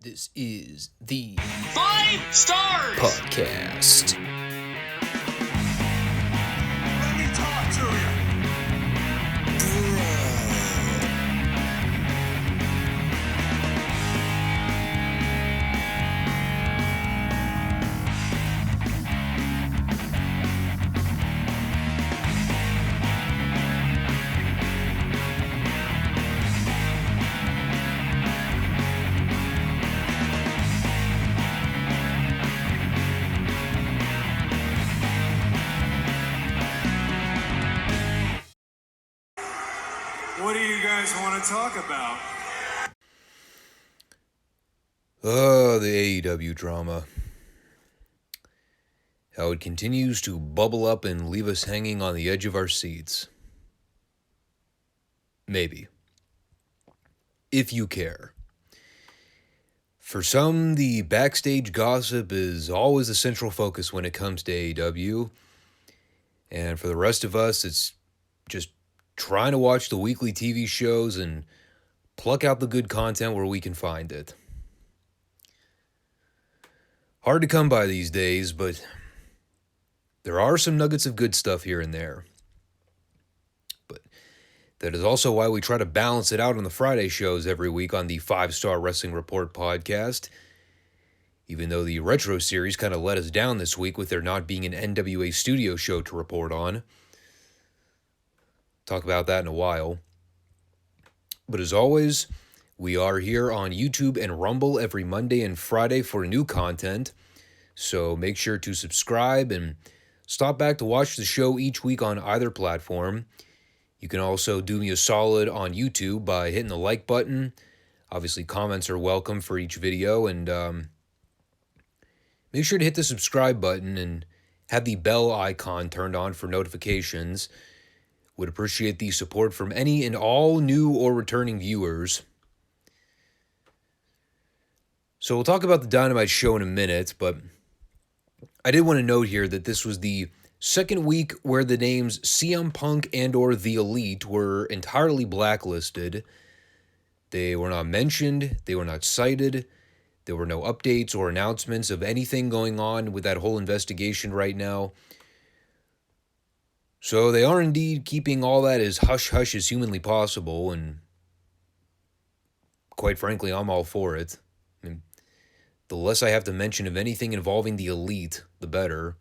This is the Five Stars Podcast. Let me talk to you. What do you guys want to talk about? The AEW drama. How it continues to bubble up and leave us hanging on the edge of our seats. Maybe. If you care. For some, the backstage gossip is always the central focus when it comes to AEW. And for the rest of us, it's just trying to watch the weekly TV shows and pluck out the good content where we can find it. Hard to come by these days, but there are some nuggets of good stuff here and there. But that is also why we try to balance it out on the Friday shows every week on the Five Starr Wrestling Report podcast. Even though the Retro series kind of let us down this week with there not being an NWA studio show to report on. Talk about that in a while. But as always, we are here on YouTube and Rumble every Monday and Friday for new content. So make sure to subscribe and stop back to watch the show each week on either platform. You can also do me a solid on YouTube by hitting the like button. Obviously, comments are welcome for each video. And make sure to hit the subscribe button and have the bell icon turned on for notifications. Would appreciate the support from any and all new or returning viewers. So we'll talk about the Dynamite show in a minute, but I did want to note here that this was the second week where the names CM Punk and or The Elite were entirely blacklisted. They were not mentioned, they were not cited, there were no updates or announcements of anything going on with that whole investigation right now. So they are indeed keeping all that as hush-hush as humanly possible, and quite frankly, I'm all for it. I mean, the less I have to mention of anything involving the Elite, the better.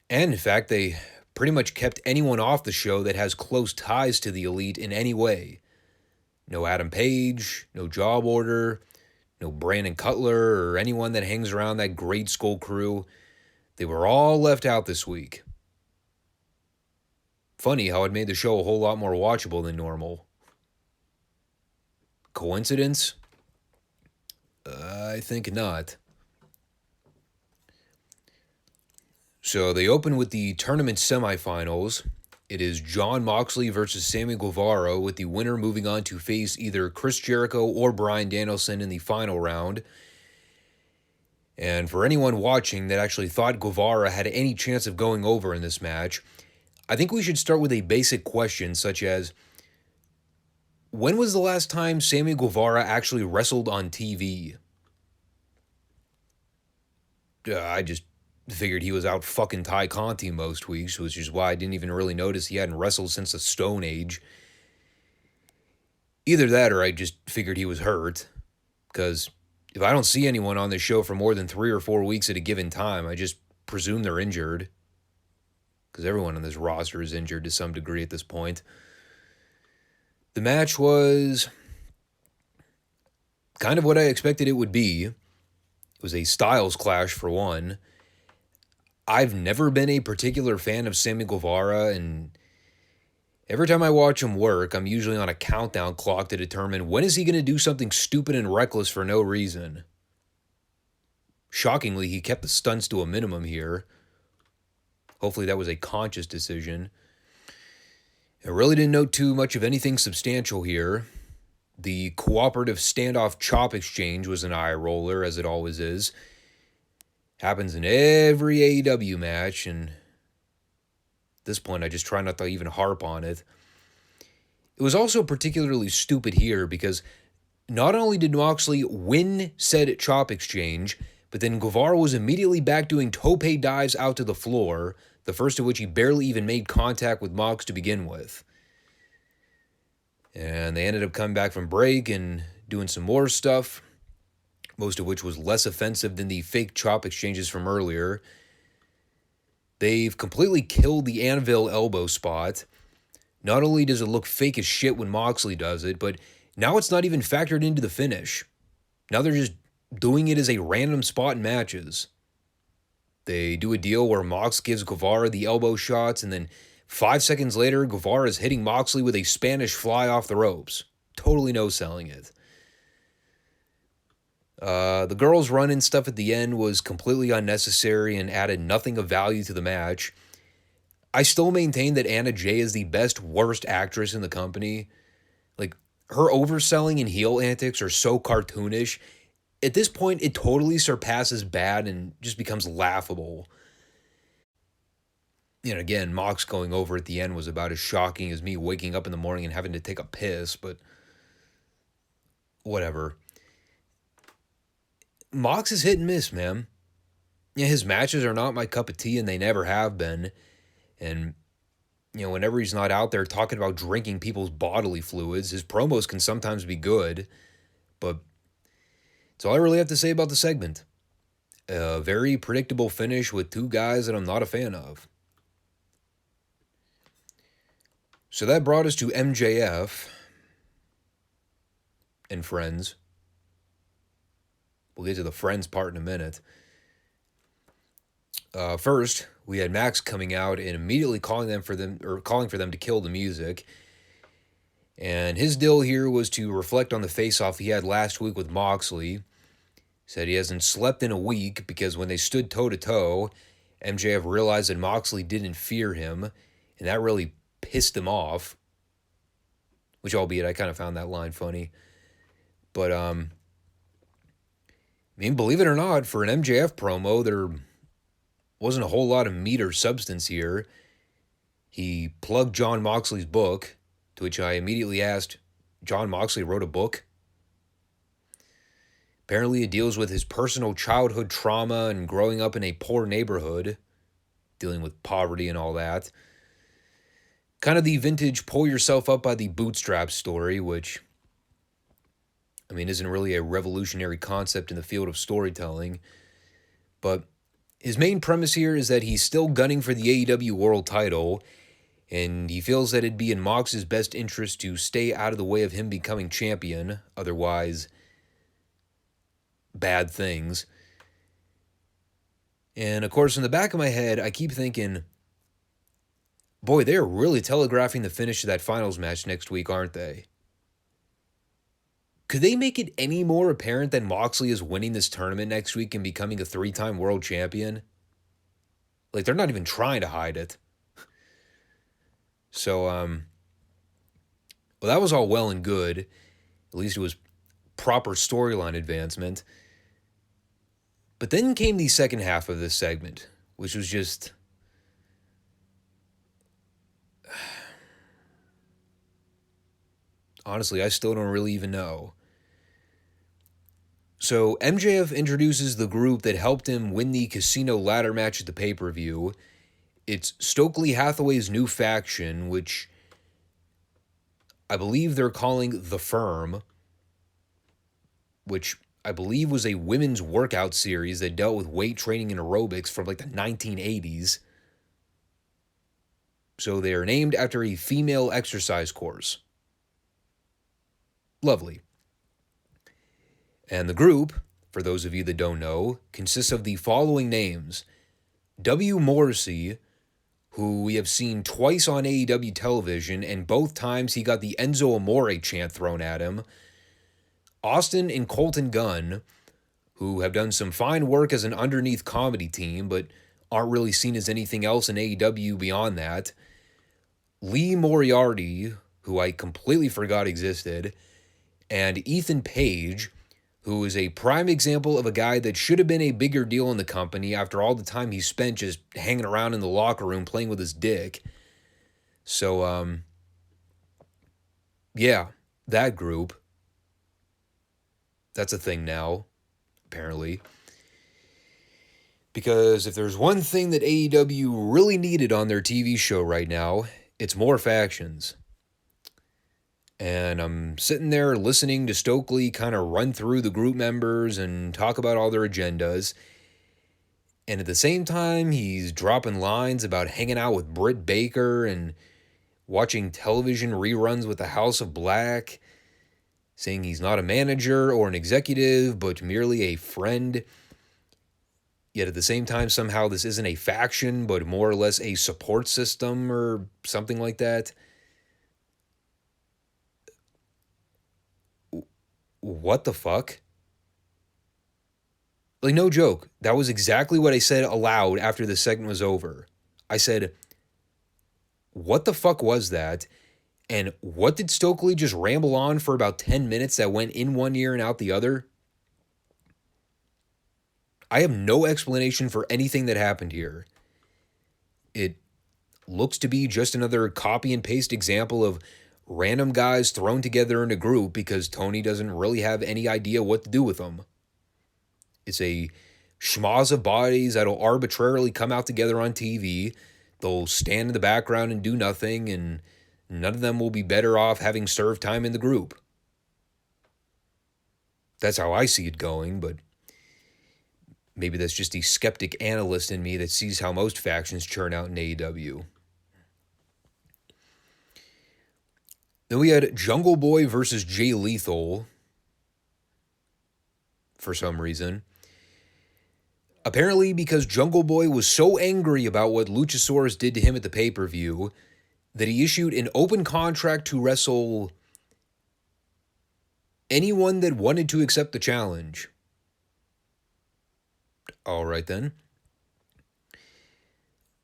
And in fact, they pretty much kept anyone off the show that has close ties to the Elite in any way. No Adam Page, no Job Order, no Brandon Cutler, or anyone that hangs around that Great Skull crew. They were all left out this week. Funny how it made the show a whole lot more watchable than normal. Coincidence? I think not. So they open with the tournament semifinals. It is Jon Moxley versus Sammy Guevara, with the winner moving on to face either Chris Jericho or Bryan Danielson in the final round. And for anyone watching that actually thought Guevara had any chance of going over in this match, I think we should start with a basic question such as, when was the last time Sammy Guevara actually wrestled on TV? I just figured he was out fucking Ty Conti most weeks, which is why I didn't even really notice he hadn't wrestled since the Stone Age. Either that or I just figured he was hurt, because if I don't see anyone on this show for more than 3 or 4 weeks at a given time, I just presume they're injured. Because everyone on this roster is injured to some degree at this point. The match was kind of what I expected it would be. It was a styles clash for one. I've never been a particular fan of Sammy Guevara, and every time I watch him work, I'm usually on a countdown clock to determine when is he going to do something stupid and reckless for no reason. Shockingly, he kept the stunts to a minimum here. Hopefully that was a conscious decision. I really didn't know too much of anything substantial here. The cooperative standoff chop exchange was an eye roller, as it always is. Happens in every AEW match, and at this point I just try not to even harp on it. It was also particularly stupid here because Not only did Moxley win said chop exchange, but then Guevara was immediately back doing tope dives out to the floor, the first of which he barely even made contact with Mox to begin with. And they ended up coming back from break and doing some more stuff, most of which was less offensive than the fake chop exchanges from earlier. They've completely killed the anvil elbow spot. Not only does it look fake as shit when Moxley does it, but now it's not even factored into the finish. Now they're just doing it as a random spot in matches. They do a deal where Mox gives Guevara the elbow shots, and then 5 seconds later, Guevara is hitting Moxley with a Spanish fly off the ropes. Totally no-selling it. The girls' run-in stuff at the end was completely unnecessary and added nothing of value to the match. I still maintain that Anna Jay is the best, worst actress in the company. Like, her overselling and heel antics are so cartoonish. At this point, it totally surpasses bad and just becomes laughable. You know, again, Mox going over at the end was about as shocking as me waking up in the morning and having to take a piss, but whatever. Mox is hit and miss, man. Yeah, his matches are not my cup of tea, and they never have been. And, you know, whenever he's not out there talking about drinking people's bodily fluids, his promos can sometimes be good, but that's all I really have to say about the segment. A very predictable finish with two guys that I'm not a fan of. So that brought us to MJF and Friends. We'll get to the Friends part in a minute. First, we had Max coming out and immediately calling for them to kill the music. And his deal here was to reflect on the face-off he had last week with Moxley. Said he hasn't slept in a week because when they stood toe-to-toe, MJF realized that Moxley didn't fear him, and that really pissed him off. Which, albeit, I kind of found that line funny. But, I mean, believe it or not, for an MJF promo, there wasn't a whole lot of meat or substance here. He plugged Jon Moxley's book, to which I immediately asked, Jon Moxley wrote a book? Apparently it deals with his personal childhood trauma and growing up in a poor neighborhood, dealing with poverty and all that. Kind of the vintage pull yourself up by the bootstraps story, which, I mean, isn't really a revolutionary concept in the field of storytelling. But his main premise here is that he's still gunning for the AEW World title, and he feels that it'd be in Mox's best interest to stay out of the way of him becoming champion, otherwise bad things. And of course, in the back of my head, I keep thinking, boy, they're really telegraphing the finish of that finals match next week, aren't they? Could they make it any more apparent that Moxley is winning this tournament next week and becoming a 3-time world champion? Like, they're not even trying to hide it. So, well, that was all well and good. At least it was proper storyline advancement. But then came the second half of this segment, which was just... honestly, I still don't really even know. So MJF introduces the group that helped him win the casino ladder match at the pay-per-view. It's Stokely Hathaway's new faction, which I believe they're calling The Firm, which I believe was a women's workout series that dealt with weight training and aerobics from like the 1980s. So they are named after a female exercise course. Lovely. And the group, for those of you that don't know, consists of the following names. W. Morrissey, who we have seen twice on AEW television, and both times he got the Enzo Amore chant thrown at him. Austin and Colton Gunn, who have done some fine work as an underneath comedy team, but aren't really seen as anything else in AEW beyond that. Lee Moriarty, who I completely forgot existed, and Ethan Page, who is a prime example of a guy that should have been a bigger deal in the company after all the time he spent just hanging around in the locker room playing with his dick. So, yeah, that group. That's a thing now, apparently. Because if there's one thing that AEW really needed on their TV show right now, it's more factions. And I'm sitting there listening to Stokely kind of run through the group members and talk about all their agendas. And at the same time, he's dropping lines about hanging out with Britt Baker and watching television reruns with the House of Black, saying he's not a manager or an executive, but merely a friend. Yet at the same time, somehow this isn't a faction, but more or less a support system or something like that. What the fuck? Like, no joke. That was exactly what I said aloud after the segment was over. I said, what the fuck was that? And what did Stokely just ramble on for about 10 minutes that went in one ear and out the other? I have no explanation for anything that happened here. It looks to be just another copy and paste example of random guys thrown together in a group because Tony doesn't really have any idea what to do with them. It's a schmoz of bodies that'll arbitrarily come out together on TV. They'll stand in the background and do nothing, and none of them will be better off having served time in the group. That's how I see it going, but maybe that's just the skeptic analyst in me that sees how most factions churn out in AEW. Then we had Jungle Boy versus Jay Lethal for some reason. Apparently because Jungle Boy was so angry about what Luchasaurus did to him at the pay-per-view that he issued an open contract to wrestle anyone that wanted to accept the challenge. All right then.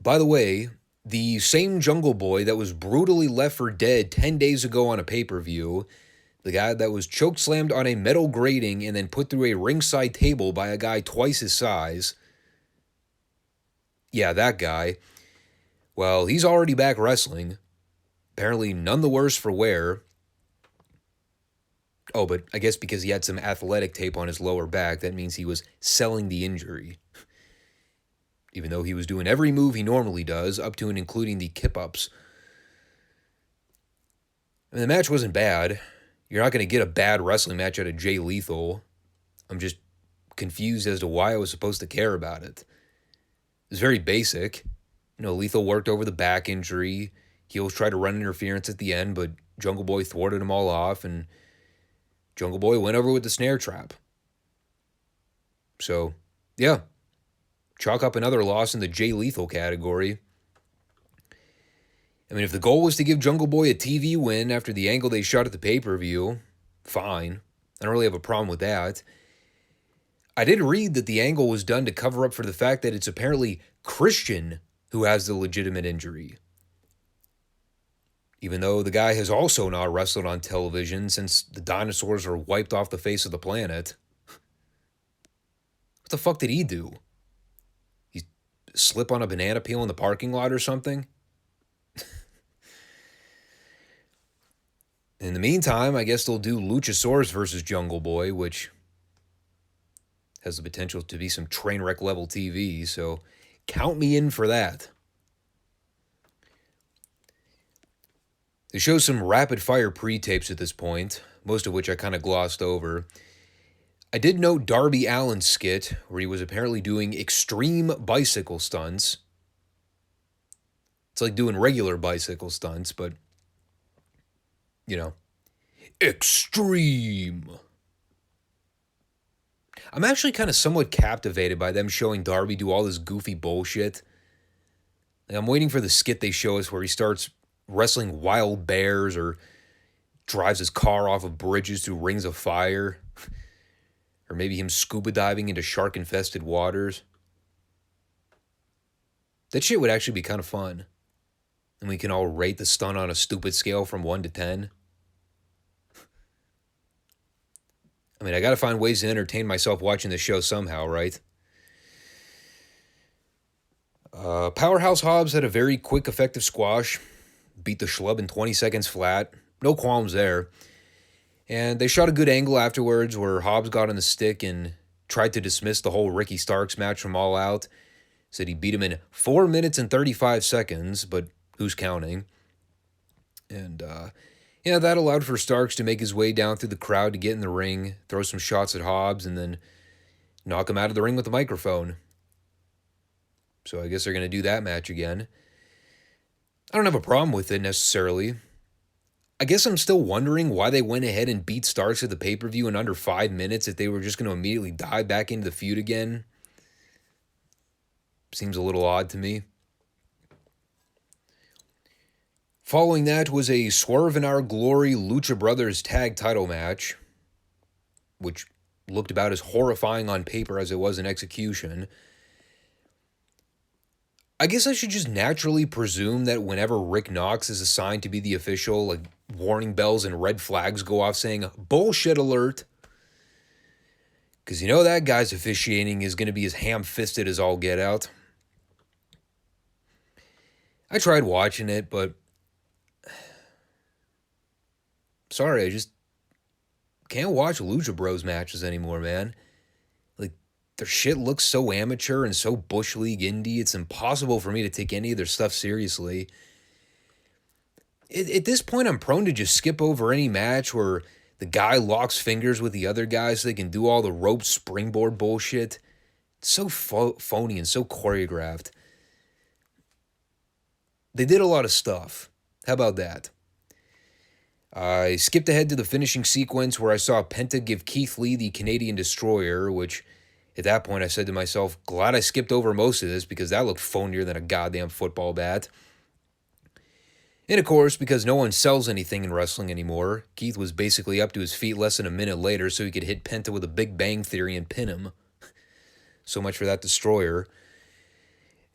By the way, the same Jungle Boy that was brutally left for dead 10 days ago on a pay-per-view, the guy that was chokeslammed on a metal grating and then put through a ringside table by a guy twice his size. Yeah, that guy. Well, he's already back wrestling. Apparently none the worse for wear. Oh, but I guess because he had some athletic tape on his lower back, that means he was selling the injury. Even though he was doing every move he normally does, up to and including the kip-ups. I mean, the match wasn't bad. You're not going to get a bad wrestling match out of Jay Lethal. I'm just confused as to why I was supposed to care about it. It's very basic. You know, Lethal worked over the back injury. Heels tried to run interference at the end, but Jungle Boy thwarted them all off, and Jungle Boy went over with the snare trap. So, yeah. Chalk up another loss in the Jay Lethal category. I mean, if the goal was to give Jungle Boy a TV win after the angle they shot at the pay-per-view, fine. I don't really have a problem with that. I did read that the angle was done to cover up for the fact that it's apparently Christian who has the legitimate injury. Even though the guy has also not wrestled on television since the dinosaurs were wiped off the face of the planet. What the fuck did he do? He slip on a banana peel in the parking lot or something? In the meantime, I guess they'll do Luchasaurus versus Jungle Boy, which has the potential to be some train wreck level TV, so count me in for that. They show some rapid fire pre-tapes at this point, most of which I kind of glossed over. I did note Darby Allin's skit, where he was apparently doing extreme bicycle stunts. It's like doing regular bicycle stunts, but, you know, extreme. I'm actually kind of somewhat captivated by them showing Darby do all this goofy bullshit. Like, I'm waiting for the skit they show us where he starts wrestling wild bears or drives his car off of bridges through rings of fire. Or maybe him scuba diving into shark-infested waters. That shit would actually be kind of fun. And we can all rate the stunt on a stupid scale from 1 to 10. I mean, I gotta find ways to entertain myself watching this show somehow, right? Powerhouse Hobbs had a very quick, effective squash. Beat the schlub in 20 seconds flat. No qualms there. And they shot a good angle afterwards where Hobbs got on the stick and tried to dismiss the whole Ricky Starks match from All Out. Said he beat him in 4 minutes and 35 seconds, but who's counting? And that allowed for Starks to make his way down through the crowd to get in the ring, throw some shots at Hobbs, and then knock him out of the ring with the microphone. So I guess they're going to do that match again. I don't have a problem with it necessarily. I guess I'm still wondering why they went ahead and beat Starks at the pay-per-view in under 5 minutes if they were just going to immediately dive back into the feud again. Seems a little odd to me. Following that was a Swerve in Our Glory Lucha Brothers tag title match, which looked about as horrifying on paper as it was in execution. I guess I should just naturally presume that whenever Rick Knox is assigned to be the official, like, warning bells and red flags go off saying, bullshit alert. Because you know that guy's officiating is going to be as ham-fisted as all get out. I tried watching it, but sorry, I just can't watch Lucha Bros matches anymore, man. Like, their shit looks so amateur and so Bush League indie, it's impossible for me to take any of their stuff seriously. At this point, I'm prone to just skip over any match where the guy locks fingers with the other guy so they can do all the rope springboard bullshit. It's so phony and so choreographed. They did a lot of stuff. How about that? I skipped ahead to the finishing sequence where I saw Penta give Keith Lee the Canadian Destroyer, which at that point I said to myself, glad I skipped over most of this because that looked phonier than a goddamn football bat. And of course, because no one sells anything in wrestling anymore, Keith was basically up to his feet less than a minute later so he could hit Penta with a Big Bang Theory and pin him. So much for that Destroyer.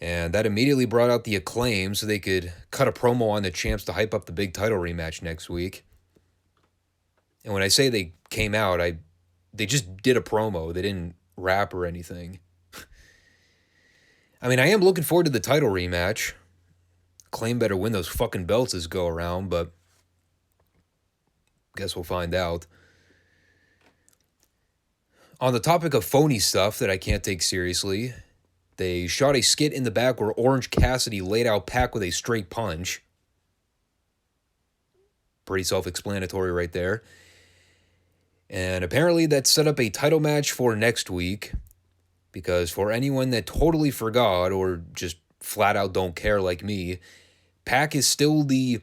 And that immediately brought out the Acclaim so they could cut a promo on the champs to hype up the big title rematch next week. And when I say they came out, they just did a promo. They didn't rap or anything. I mean, I am looking forward to the title rematch. Acclaim better win those fucking belts this go around, but guess we'll find out. On the topic of phony stuff that I can't take seriously, they shot a skit in the back where Orange Cassidy laid out Pac with a straight punch. Pretty self-explanatory right there. And apparently that set up a title match for next week, because for anyone that totally forgot or just flat out don't care like me, Pac is still the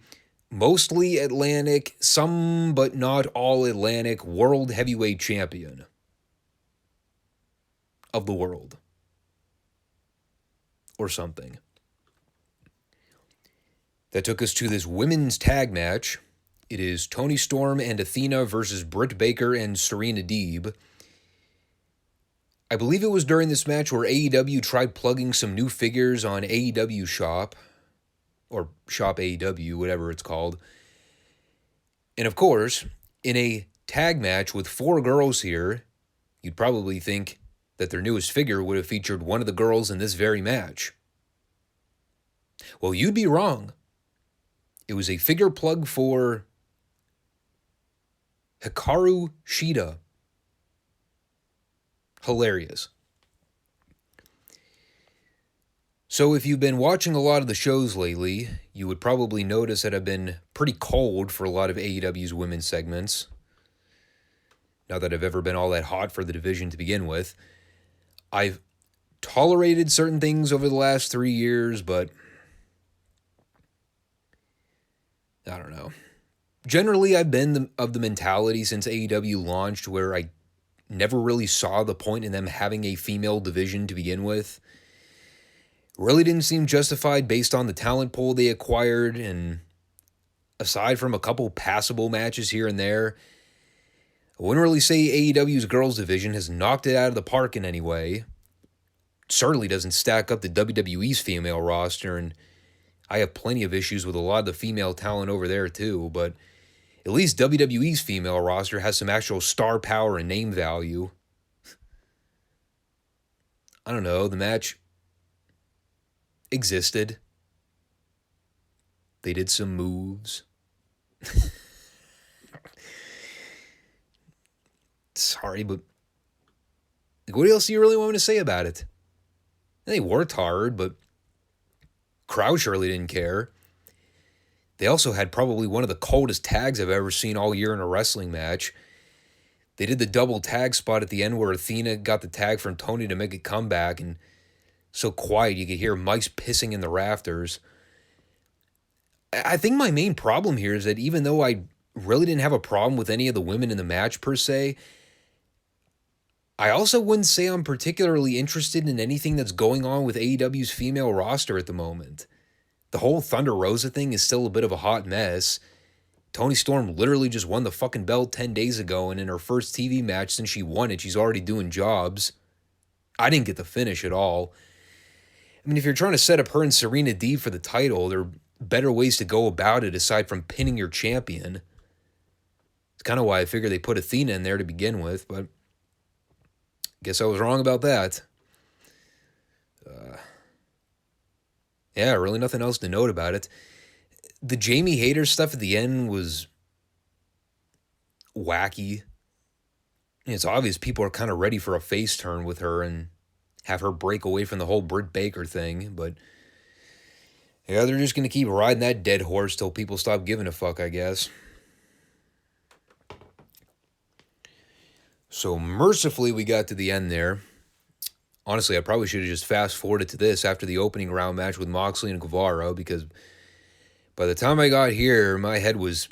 mostly Atlantic, some but not all Atlantic World Heavyweight Champion of the world. Or something. That took us to this women's tag match. It is Toni Storm and Athena versus Britt Baker and Serena Deeb. I believe it was during this match where AEW tried plugging some new figures on AEW Shop, or Shop AEW, whatever it's called. And of course, in a tag match with 4 girls here, you'd probably think that their newest figure would have featured one of the girls in this very match. Well, you'd be wrong. It was a figure plug for Hikaru Shida. Hilarious. So if you've been watching a lot of the shows lately, you would probably notice that I've been pretty cold for a lot of AEW's women's segments. Not that I've ever been all that hot for the division to begin with. I've tolerated certain things over the last 3 years, but I don't know. Generally, I've been of the mentality since AEW launched where I never really saw the point in them having a female division to begin with. Really didn't seem justified based on the talent pool they acquired, and aside from a couple passable matches here and there, I wouldn't really say AEW's girls division has knocked it out of the park in any way. Certainly doesn't stack up to WWE's female roster, and I have plenty of issues with a lot of the female talent over there too, but at least WWE's female roster has some actual star power and name value. I don't know, the match existed. They did some moves. sorry, but what else do you really want me to say about it? They worked hard, but crowd surely didn't care. They also had probably one of the coldest tags I've ever seen all year in a wrestling match. They did the double tag spot at the end where Athena got the tag from Tony to make a comeback, and so quiet you could hear mice pissing in the rafters. I think my main problem here is that even though I really didn't have a problem with any of the women in the match per se, I also wouldn't say I'm particularly interested in anything that's going on with AEW's female roster at the moment. The whole Thunder Rosa thing is still a bit of a hot mess. Toni Storm literally just won the fucking belt 10 days ago, and in her first TV match since she won it, she's already doing jobs. I didn't get the finish at all. I mean, if you're trying to set up her and Serena Deeb for the title, there are better ways to go about it aside from pinning your champion. It's kind of why I figured they put Athena in there to begin with, but guess I was wrong about that. Yeah, really nothing else to note about it. The Jamie Hayter stuff at the end was wacky. It's obvious people are kind of ready for a face turn with her and have her break away from the whole Britt Baker thing, but yeah, they're just going to keep riding that dead horse till people stop giving a fuck, I guess. So mercifully, we got to the end there. Honestly, I probably should have just fast-forwarded to this after the opening round match with Moxley and Guevara, because by the time I got here, my head was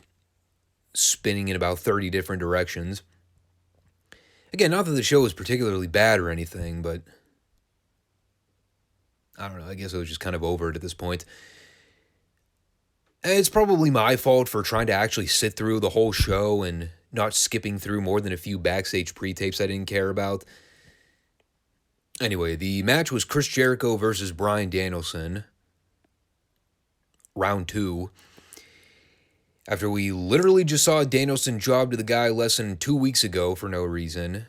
spinning in about 30 different directions. Again, not that the show was particularly bad or anything, but I don't know, I guess I was just kind of over it at this point. And it's probably my fault for trying to actually sit through the whole show and not skipping through more than a few backstage pre-tapes I didn't care about. Anyway, the match was Chris Jericho versus Bryan Danielson. Round 2. After we literally just saw Danielson job to the guy less than 2 weeks ago for no reason.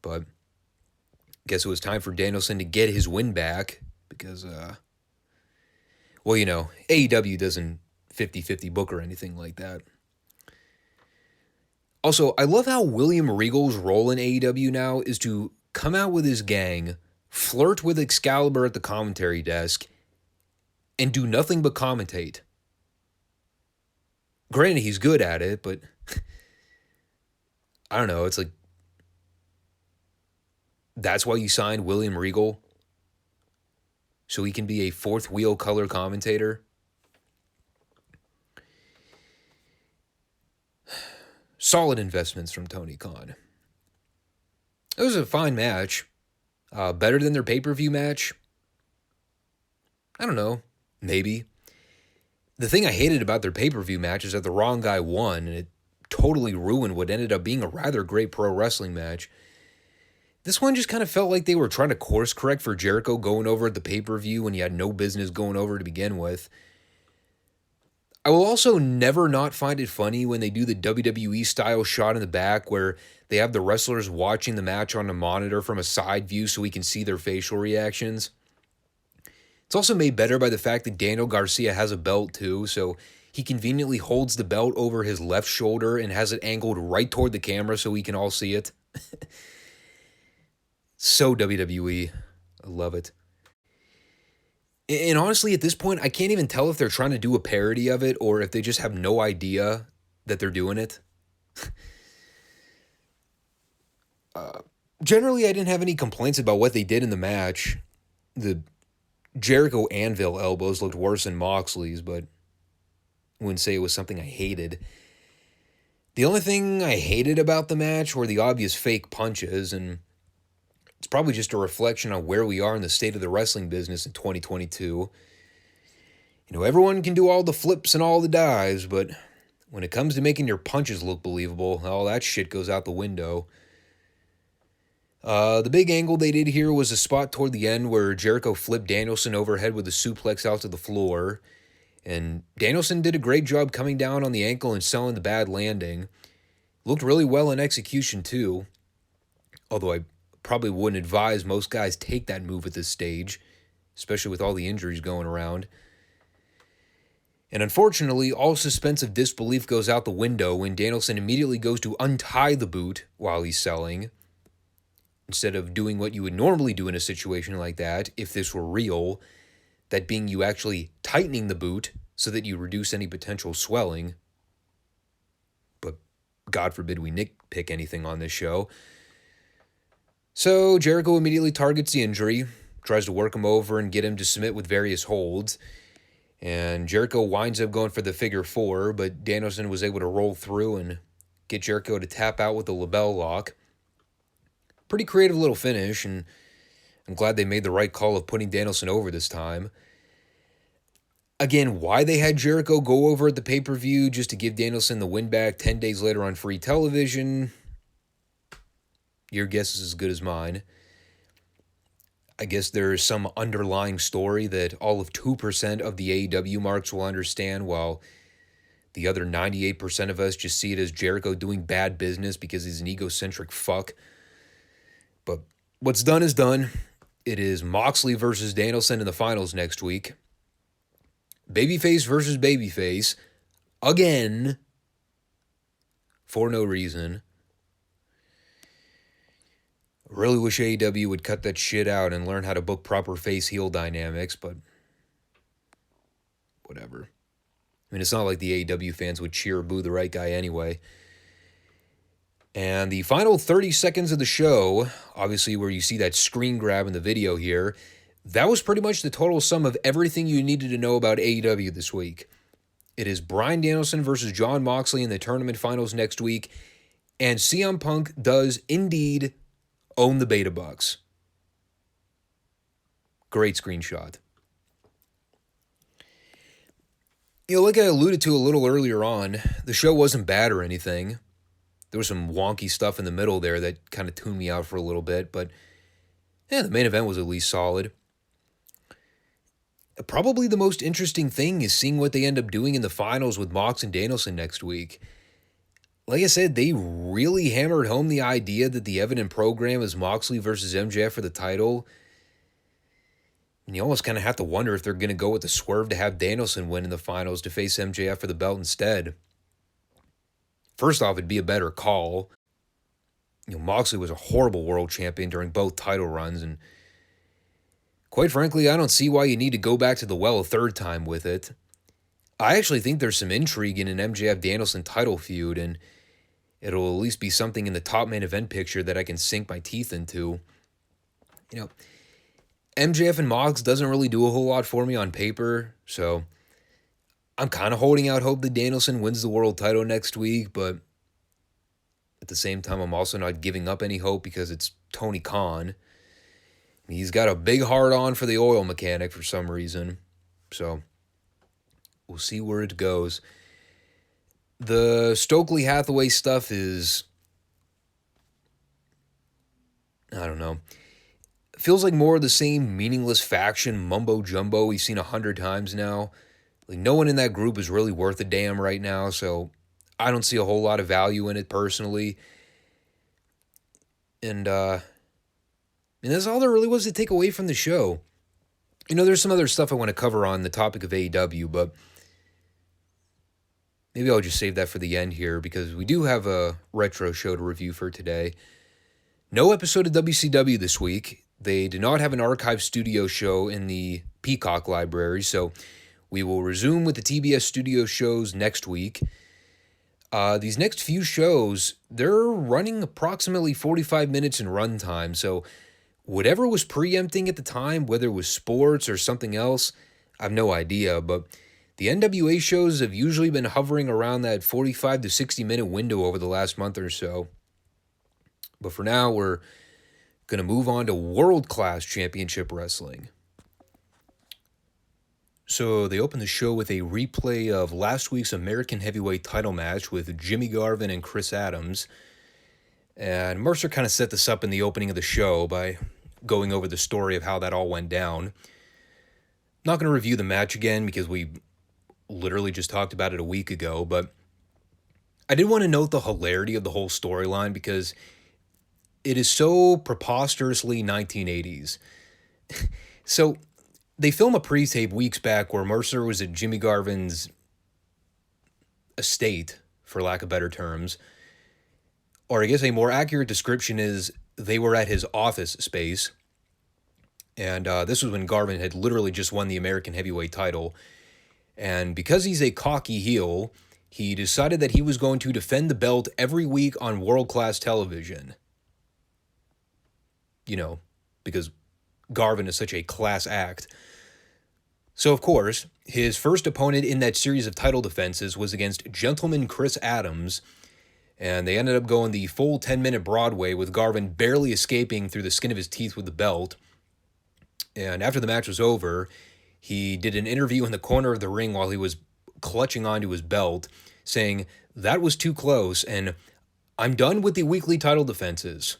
But I guess it was time for Danielson to get his win back. Because, well, you know, AEW doesn't 50-50 book or anything like that. Also, I love how William Regal's role in AEW now is to come out with his gang, flirt with Excalibur at the commentary desk, and do nothing but commentate. Granted, he's good at it, but I don't know, it's like, that's why you signed William Regal? So he can be a fourth wheel color commentator? Solid investments from Tony Khan. It was a fine match. Better than their pay-per-view match? I don't know. Maybe. The thing I hated about their pay-per-view match is that the wrong guy won, and it totally ruined what ended up being a rather great pro wrestling match. This one just kind of felt like they were trying to course correct for Jericho going over at the pay-per-view when he had no business going over to begin with. I will also never not find it funny when they do the WWE style shot in the back where they have the wrestlers watching the match on a monitor from a side view so we can see their facial reactions. It's also made better by the fact that Daniel Garcia has a belt too, so he conveniently holds the belt over his left shoulder and has it angled right toward the camera so we can all see it. So WWE. I love it. And honestly, at this point, I can't even tell if they're trying to do a parody of it or if they just have no idea that they're doing it. Generally, I didn't have any complaints about what they did in the match. The Jericho Anvil elbows looked worse than Moxley's, but I wouldn't say it was something I hated. The only thing I hated about the match were the obvious fake punches, and it's probably just a reflection on where we are in the state of the wrestling business in 2022. You know, everyone can do all the flips and all the dives, but when it comes to making your punches look believable, all that shit goes out the window. The big angle they did here was a spot toward the end where Jericho flipped Danielson overhead with a suplex out to the floor, and Danielson did a great job coming down on the ankle and selling the bad landing. Looked really well in execution too, although I probably wouldn't advise most guys take that move at this stage, especially with all the injuries going around. And unfortunately, all suspense of disbelief goes out the window when Danielson immediately goes to untie the boot while he's selling, instead of doing what you would normally do in a situation like that if this were real, that being you actually tightening the boot so that you reduce any potential swelling. But God forbid we nitpick anything on this show. So Jericho immediately targets the injury, tries to work him over and get him to submit with various holds. And Jericho winds up going for the figure four, but Danielson was able to roll through and get Jericho to tap out with the label lock. Pretty creative little finish, and I'm glad they made the right call of putting Danielson over this time. Again, why they had Jericho go over at the pay-per-view just to give Danielson the win back 10 days later on free television, your guess is as good as mine. I guess there is some underlying story that all of 2% of the AEW marks will understand, while the other 98% of us just see it as Jericho doing bad business because he's an egocentric fuck. But what's done is done. It is Moxley versus Danielson in the finals next week. Babyface versus babyface. Again. For no reason. Really wish AEW would cut that shit out and learn how to book proper face-heel dynamics, but whatever. I mean, it's not like the AEW fans would cheer or boo the right guy anyway. And the final 30 seconds of the show, obviously where you see that screen grab in the video here, that was pretty much the total sum of everything you needed to know about AEW this week. It is Bryan Danielson versus Jon Moxley in the tournament finals next week, and CM Punk does indeed own the Beta Bucks. Great screenshot. You know, like I alluded to a little earlier on, the show wasn't bad or anything. There was some wonky stuff in the middle there that kind of tuned me out for a little bit, but yeah, the main event was at least solid. Probably the most interesting thing is seeing what they end up doing in the finals with Mox and Danielson next week. Like I said, they really hammered home the idea that the evident program is Moxley versus MJF for the title. And you almost kind of have to wonder if they're going to go with the swerve to have Danielson win in the finals to face MJF for the belt instead. First off, it'd be a better call. You know, Moxley was a horrible world champion during both title runs, and quite frankly, I don't see why you need to go back to the well a third time with it. I actually think there's some intrigue in an MJF-Danielson title feud, and it'll at least be something in the top main event picture that I can sink my teeth into. You know, MJF and Mox doesn't really do a whole lot for me on paper, so I'm kind of holding out hope that Danielson wins the world title next week, but at the same time, I'm also not giving up any hope because it's Tony Khan. He's got a big hard-on for the oil mechanic for some reason, so we'll see where it goes. The Stokely Hathaway stuff is, I don't know, feels like more of the same meaningless faction mumbo-jumbo we've seen 100 times now. Like, no one in that group is really worth a damn right now, so I don't see a whole lot of value in it personally. And that's all there really was to take away from the show. You know, there's some other stuff I want to cover on the topic of AEW, but maybe I'll just save that for the end here because we do have a retro show to review for today. No episode of WCW this week. They did not have an archive studio show in the Peacock library, so we will resume with the TBS studio shows next week. These next few shows, they're running approximately 45 minutes in runtime, so whatever was preempting at the time, whether it was sports or something else, I have no idea, but the NWA shows have usually been hovering around that 45 to 60 minute window over the last month or so. But for now, we're going to move on to World Class Championship Wrestling. So they opened the show with a replay of last week's American Heavyweight title match with Jimmy Garvin and Chris Adams. And Mercer kind of set this up in the opening of the show by going over the story of how that all went down. Not going to review the match again because we literally just talked about it a week ago, but I did want to note the hilarity of the whole storyline because it is so preposterously 1980s. So they film a pre-tape weeks back where Mercer was at Jimmy Garvin's estate, for lack of better terms. Or I guess a more accurate description is they were at his office space. And this was when Garvin had literally just won the American heavyweight title. And because he's a cocky heel, he decided that he was going to defend the belt every week on world-class television. You know, because Garvin is such a class act. So, of course, his first opponent in that series of title defenses was against Gentleman Chris Adams, and they ended up going the full 10-minute Broadway with Garvin barely escaping through the skin of his teeth with the belt. And after the match was over, he did an interview in the corner of the ring while he was clutching onto his belt, saying, "That was too close, and I'm done with the weekly title defenses."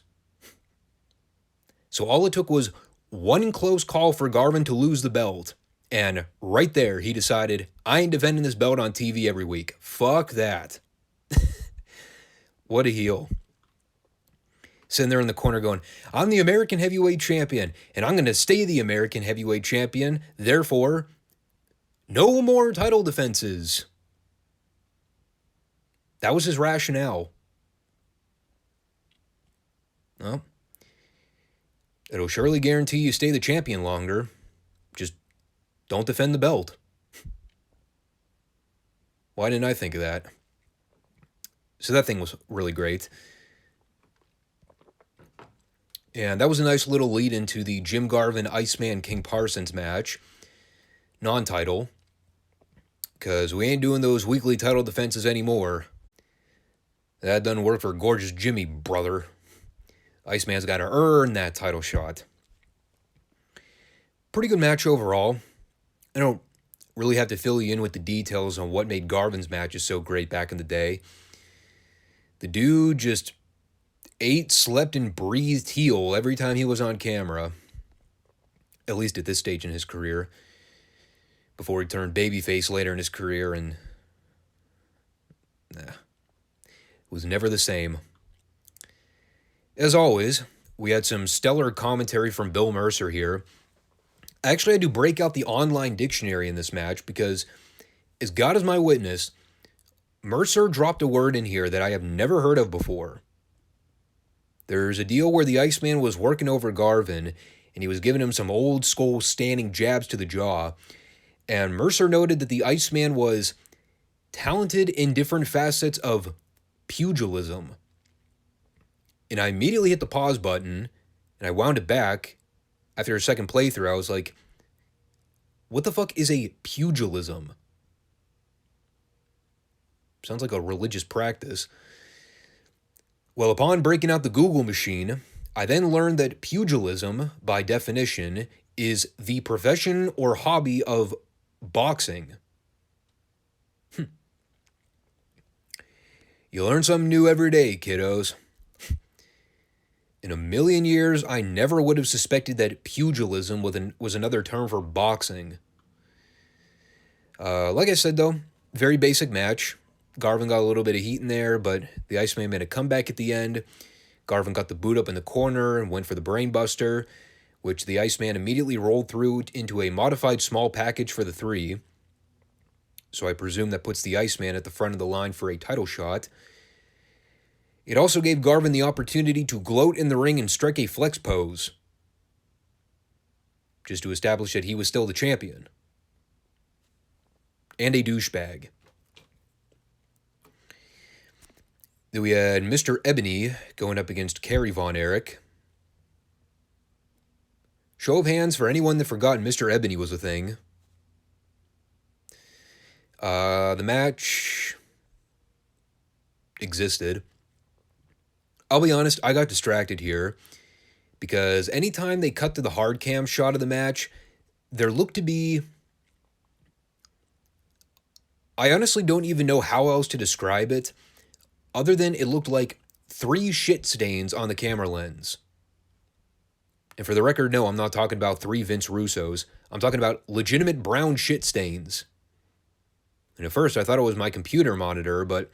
So all it took was one close call for Garvin to lose the belt. And right there, he decided, I ain't defending this belt on TV every week. Fuck that. What a heel. Sitting there in the corner going, I'm the American heavyweight champion, and I'm going to stay the American heavyweight champion. Therefore, no more title defenses. That was his rationale. Well, it'll surely guarantee you stay the champion longer. Just don't defend the belt. Why didn't I think of that? So that thing was really great. And that was a nice little lead into the Jim Garvin Iceman King Parsons match. Non-title. Because we ain't doing those weekly title defenses anymore. That doesn't work for Gorgeous Jimmy, brother. Iceman's got to earn that title shot. Pretty good match overall. I don't really have to fill you in with the details on what made Garvin's matches so great back in the day. The dude just ate, slept, and breathed heel every time he was on camera. At least at this stage in his career. Before he turned babyface later in his career and... it was never the same. As always, we had some stellar commentary from Bill Mercer here. I actually had to break out the online dictionary in this match because, as God is my witness, Mercer dropped a word in here that I have never heard of before. There's a deal where the Iceman was working over Garvin, and he was giving him some old school standing jabs to the jaw, and Mercer noted that the Iceman was talented in different facets of pugilism. And I immediately hit the pause button, and I wound it back. After a second playthrough, I was like, what the fuck is a pugilism? Sounds like a religious practice. Well, upon breaking out the Google machine, I then learned that pugilism, by definition, is the profession or hobby of boxing. You learn something new every day, kiddos. In a million years, I never would have suspected that pugilism was another term for boxing. Like I said, though, very basic match. Garvin got a little bit of heat in there, but the Iceman made a comeback at the end. Garvin got the boot up in the corner and went for the brainbuster, which the Iceman immediately rolled through into a modified small package for the 3. So I presume that puts the Iceman at the front of the line for a title shot. It also gave Garvin the opportunity to gloat in the ring and strike a flex pose, just to establish that he was still the champion. And a douchebag. Then we had Mr. Ebony going up against Kerry Von Erich. Show of hands for anyone that forgot Mr. Ebony was a thing. The match existed. I'll be honest, I got distracted here because anytime they cut to the hard cam shot of the match, there looked to be... I honestly don't even know how else to describe it, other than it looked like 3 shit stains on the camera lens. And for the record, no, I'm not talking about 3 Vince Russos. I'm talking about legitimate brown shit stains. And at first, I thought it was my computer monitor, but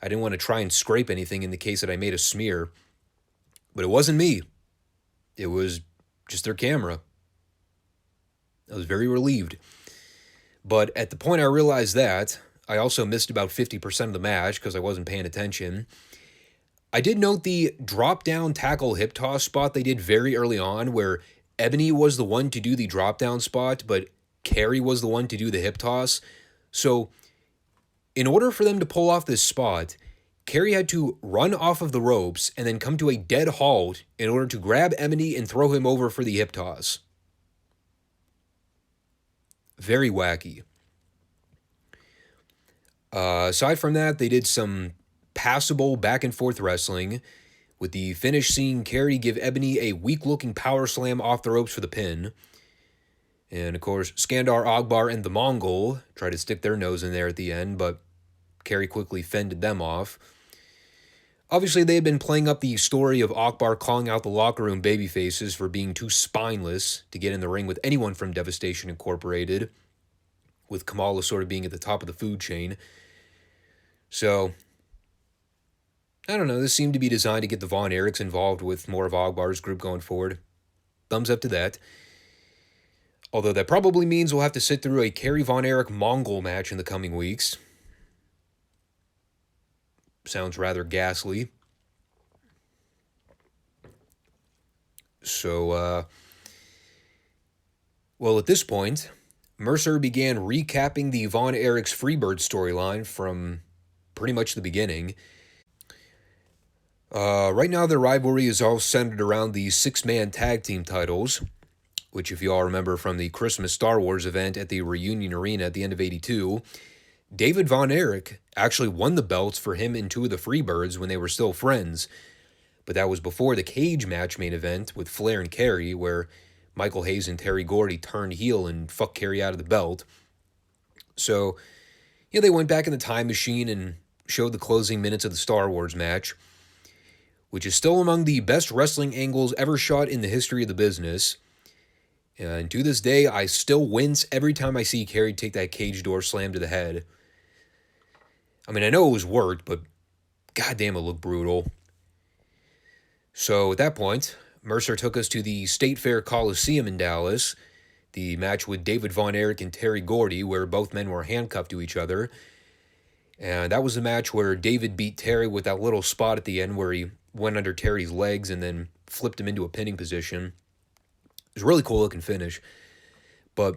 I didn't want to try and scrape anything in the case that I made a smear. But it wasn't me. It was just their camera. I was very relieved. But at the point I realized that, I also missed about 50% of the match because I wasn't paying attention. I did note the drop down tackle hip toss spot they did very early on where Ebony was the one to do the drop down spot, but Carrie was the one to do the hip toss. So, in order for them to pull off this spot, Carrie had to run off of the ropes and then come to a dead halt in order to grab Ebony and throw him over for the hip toss. Very wacky. Aside from that, they did some passable back and forth wrestling, with the finish seeing Carrie give Ebony a weak-looking power slam off the ropes for the pin. And of course, Skandar Akbar and the Mongol tried to stick their nose in there at the end, but Carrie quickly fended them off. Obviously, they had been playing up the story of Akbar calling out the locker room babyfaces for being too spineless to get in the ring with anyone from Devastation Incorporated, with Kamala sort of being at the top of the food chain. So, I don't know, this seemed to be designed to get the Von Erichs involved with more of Akbar's group going forward. Thumbs up to that. Although that probably means we'll have to sit through a Kerry Von Erich Mongol match in the coming weeks. Sounds rather ghastly. So, well, at this point, Mercer began recapping the Von Erichs Freebird storyline from pretty much the beginning. Right now, their rivalry is all centered around the six-man tag team titles, which, if you all remember from the Christmas Star Wars event at the Reunion Arena at the end of '82, David Von Erich actually won the belts for him and two of the Freebirds when they were still friends. But that was before the cage match main event with Flair and Kerry, where Michael Hayes and Terry Gordy turned heel and fucked Kerry out of the belt. So, they went back in the time machine and showed the closing minutes of the Star Wars match, which is still among the best wrestling angles ever shot in the history of the business. And to this day, I still wince every time I see Kerry take that cage door slam to the head. I mean, I know it was worked, but goddamn, it looked brutal. So at that point, Mercer took us to the State Fair Coliseum in Dallas, the match with David Von Erich and Terry Gordy, where both men were handcuffed to each other. And that was the match where David beat Terry with that little spot at the end where he went under Terry's legs and then flipped him into a pinning position. It was a really cool looking finish. But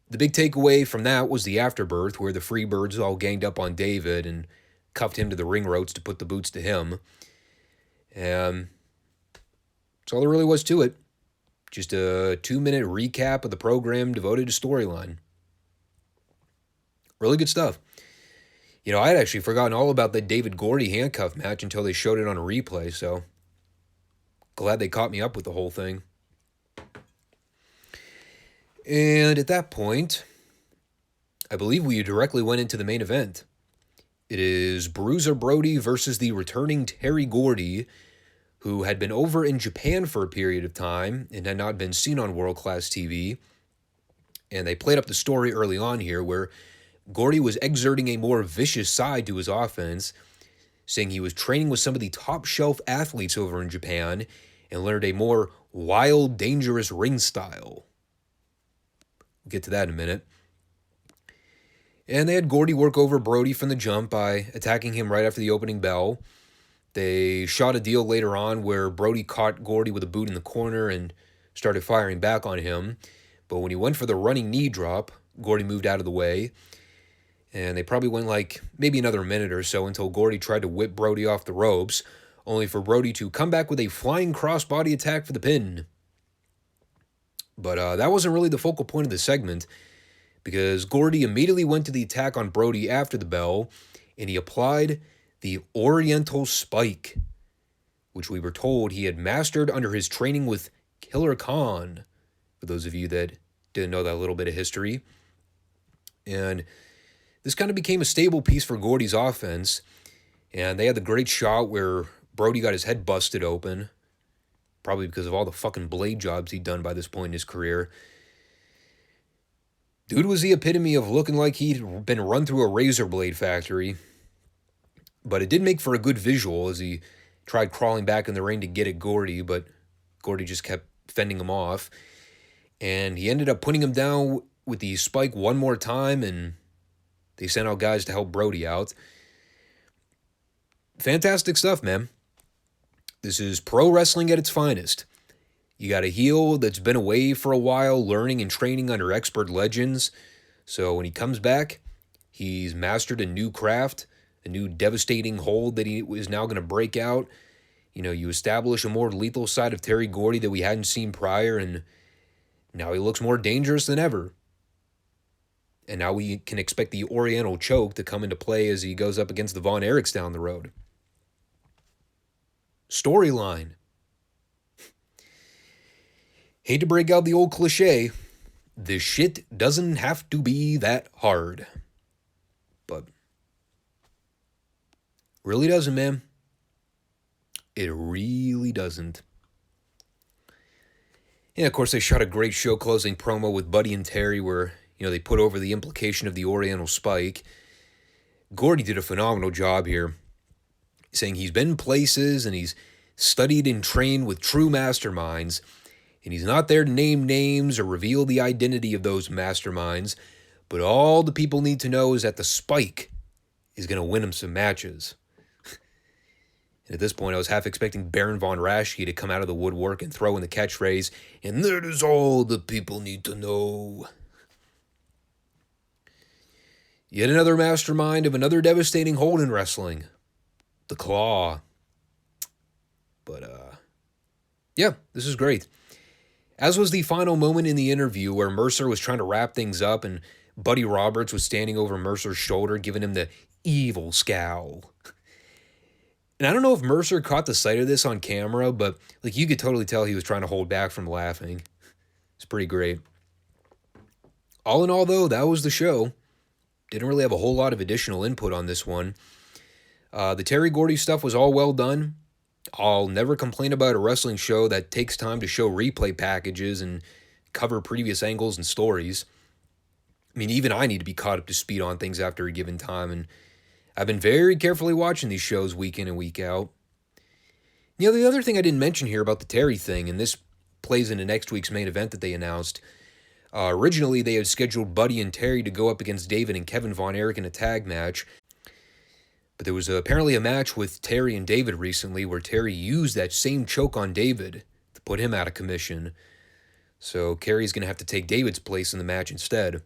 the big takeaway from that was the afterbirth, where the Freebirds all ganged up on David and cuffed him to the ring ropes to put the boots to him. And that's all there really was to it. Just a 2-minute recap of the program devoted to storyline. Really good stuff. I had actually forgotten all about that David Gordy handcuff match until they showed it on a replay, so glad they caught me up with the whole thing. And at that point, I believe we directly went into the main event. It is Bruiser Brody versus the returning Terry Gordy, who had been over in Japan for a period of time and had not been seen on world-class TV. And they played up the story early on here where Gordy was exerting a more vicious side to his offense, saying he was training with some of the top-shelf athletes over in Japan and learned a more wild, dangerous ring style. We'll get to that in a minute. And they had Gordy work over Brody from the jump by attacking him right after the opening bell. They shot a deal later on where Brody caught Gordy with a boot in the corner and started firing back on him. But when he went for the running knee drop, Gordy moved out of the way. And they probably went maybe another minute or so until Gordy tried to whip Brody off the ropes, only for Brody to come back with a flying crossbody attack for the pin. But that wasn't really the focal point of the segment, because Gordy immediately went to the attack on Brody after the bell, and he applied the Oriental Spike, which we were told he had mastered under his training with Killer Khan, for those of you that didn't know that little bit of history. And this kind of became a stable piece for Gordy's offense, and they had the great shot where Brody got his head busted open, probably because of all the fucking blade jobs he'd done by this point in his career. Dude was the epitome of looking like he'd been run through a razor blade factory. But it did make for a good visual as he tried crawling back in the ring to get at Gordy, but Gordy just kept fending him off. And he ended up putting him down with the spike one more time, and They sent out guys to help Brody out. Fantastic stuff, man. This is pro wrestling at its finest. You got a heel that's been away for a while, learning and training under expert legends. So when he comes back, he's mastered a new craft, a new devastating hold that he is now going to break out. You know, you establish a more lethal side of Terry Gordy that we hadn't seen prior, and now he looks more dangerous than ever. And now we can expect the Oriental choke to come into play as he goes up against the Von Erichs down the road. Storyline. Hate to break out the old cliche, this shit doesn't have to be that hard. But really doesn't, man. It really doesn't. And of course, they shot a great show closing promo with Buddy and Terry where, they put over the implication of the Oriental Spike. Gordy did a phenomenal job here, saying he's been places and he's studied and trained with true masterminds, and he's not there to name names or reveal the identity of those masterminds, but all the people need to know is that the Spike is going to win him some matches. And at this point, I was half expecting Baron Von Raschke to come out of the woodwork and throw in the catchphrase, and that is all the people need to know. Yet another mastermind of another devastating hold in wrestling. The Claw. But, yeah, this is great. As was the final moment in the interview where Mercer was trying to wrap things up and Buddy Roberts was standing over Mercer's shoulder, giving him the evil scowl. And I don't know if Mercer caught the sight of this on camera, but you could totally tell he was trying to hold back from laughing. It's pretty great. All in all, though, that was the show. Didn't really have a whole lot of additional input on this one. The Terry Gordy stuff was all well done. I'll never complain about a wrestling show that takes time to show replay packages and cover previous angles and stories. I mean, even I need to be caught up to speed on things after a given time, and I've been very carefully watching these shows week in and week out. The other thing I didn't mention here about the Terry thing, and this plays into next week's main event that they announced. Originally, they had scheduled Buddy and Terry to go up against David and Kevin Von Erich in a tag match. But there was apparently a match with Terry and David recently where Terry used that same choke on David to put him out of commission. So Kerry's going to have to take David's place in the match instead.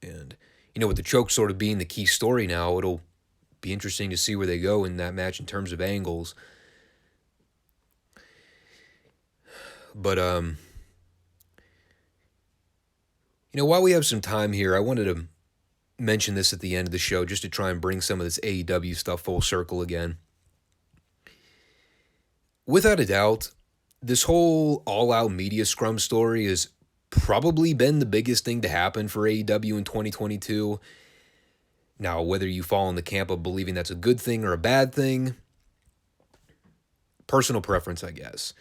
And, with the choke sort of being the key story now, it'll be interesting to see where they go in that match in terms of angles. But, while we have some time here, I wanted to mention this at the end of the show just to try and bring some of this AEW stuff full circle again. Without a doubt, this whole all-out media scrum story has probably been the biggest thing to happen for AEW in 2022. Now, whether you fall in the camp of believing that's a good thing or a bad thing, personal preference, I guess.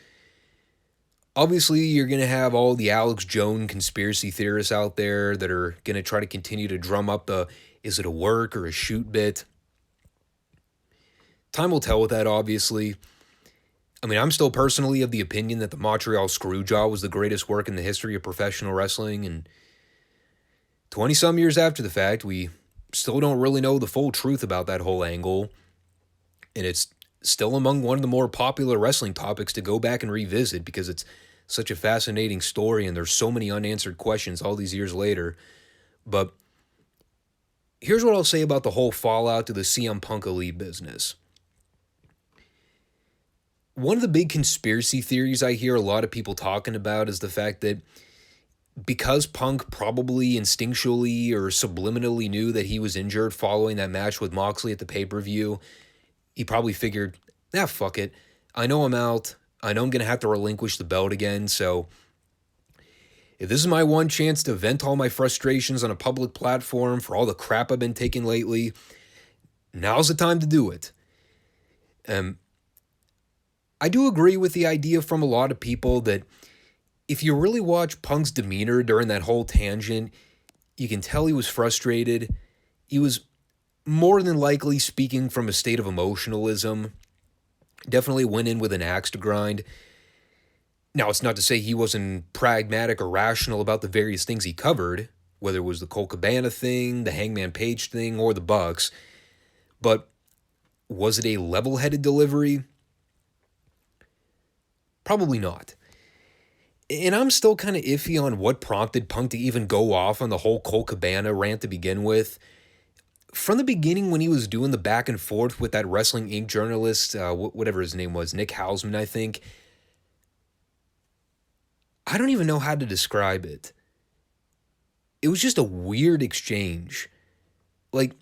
Obviously, you're going to have all the Alex Jones conspiracy theorists out there that are going to try to continue to drum up the, is it a work or a shoot bit? Time will tell with that, obviously. I mean, I'm still personally of the opinion that the Montreal Screwjob was the greatest work in the history of professional wrestling, and 20-some years after the fact, we still don't really know the full truth about that whole angle, and it's still among one of the more popular wrestling topics to go back and revisit because it's such a fascinating story and there's so many unanswered questions all these years later. But here's what I'll say about the whole fallout to the CM Punk Elite business. One of the big conspiracy theories I hear a lot of people talking about is the fact that because Punk probably instinctually or subliminally knew that he was injured following that match with Moxley at the pay-per-view, he probably figured, fuck it. I know I'm out. I know I'm going to have to relinquish the belt again, so if this is my one chance to vent all my frustrations on a public platform for all the crap I've been taking lately, now's the time to do it. I do agree with the idea from a lot of people that if you really watch Punk's demeanor during that whole tangent, you can tell he was frustrated. He was more than likely speaking from a state of emotionalism. Definitely went in with an axe to grind. Now, it's not to say he wasn't pragmatic or rational about the various things he covered. whether it was the Colt Cabana thing, the Hangman Page thing, or the Bucks. But was it a level-headed delivery? Probably not. And I'm still kind of iffy on what prompted Punk to even go off on the whole Colt Cabana rant to begin with. From the beginning, when he was doing the back and forth with that Wrestling Inc. journalist, whatever his name was, Nick Hausman, I think, I don't even know how to describe it. It was just a weird exchange. Like,